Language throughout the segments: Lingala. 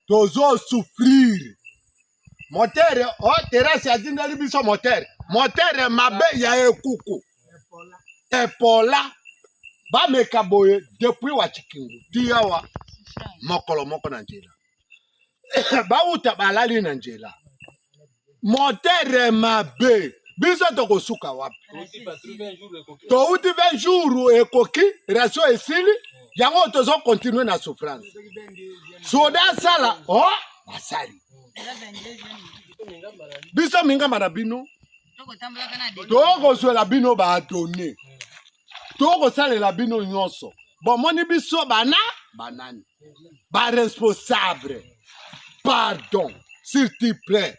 tozo souffrir. Moteur, oh, terrasse a dit dans biso moteur. Moteur mabe ya ekuku. Epola. Ba mekaboye depuis wachikingu. Diyawa. Mokolo moko na njela. Ba uta balali na njela. Moteur mabe. Biso toko suka wapi. To uti 20 jours ekoki. Ratio esili. Yango tozo continue na souffrance. Soda sala. Oh, basali. Biso minga marabino. Toko so la bino ba donner. Toko sale la bino nyonso. Bon moni biso bana banani. Ba responsable. Pardon, s'il te plaît.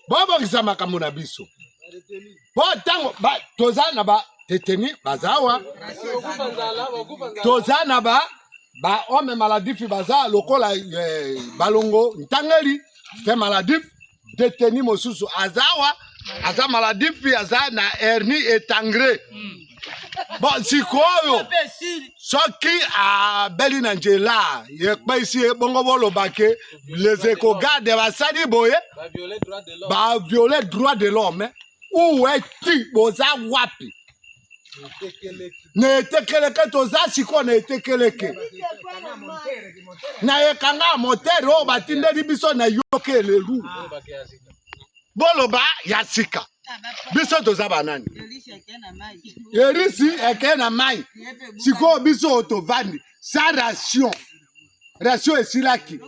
Bobo kisama kamuna biso. Bo tango ba tozana ba teteni bazawa. Tozana ba homme maladif baza lokola balongo ntangeli fait maladif détenu mosusu azawa aza maladif aza na hernie étangrée. Bon sikoyo soki a beli na njela yekpa isi bongo bolo bake les éco-gardes basali boye ba violer droit de l'homme ou eti boza wapi ne tekeleke toza siko ne tekeleke na yekanga moteur o batindeli biso na yoke lelu boloba ya sika biso toza banani yerisi eke na mai siko biso tovandi sa ration esilaki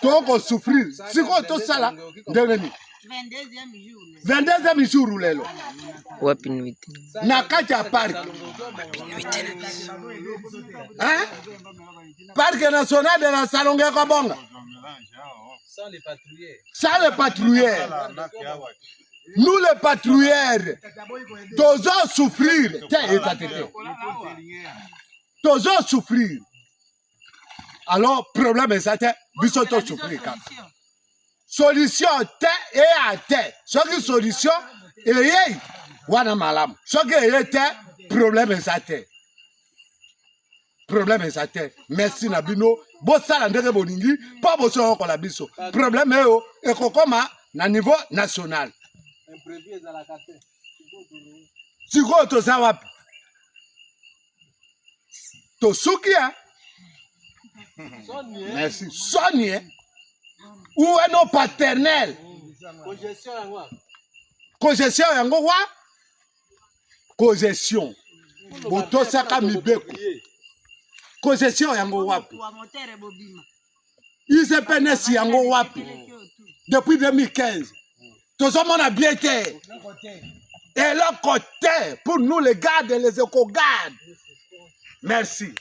toko souffrir siko tosala ndengeni 22e jour lelo wapi nuite na kati ya parc parc national de la Salonge Kabonga sans les patrouilleurs. Nous les patrouilleurs toujours souffrir toujours souffrir alors problème est ça biso to souffrir solution te et à te ce qui solution et wana malam ce qui est problème est ça problème est ça merci nabino bosala ndenge boningi pas boso ko la biso problème e kokoma na niveau national siko toza wapi tosukia merci soigné ou est nos paternels congestion yango wa congestion botosaka mibeko congestion yango wapi ICPNS yango wapi depuis 2015 tozomona bien te et le côté pour nous les gardes et les éco-gardes merci.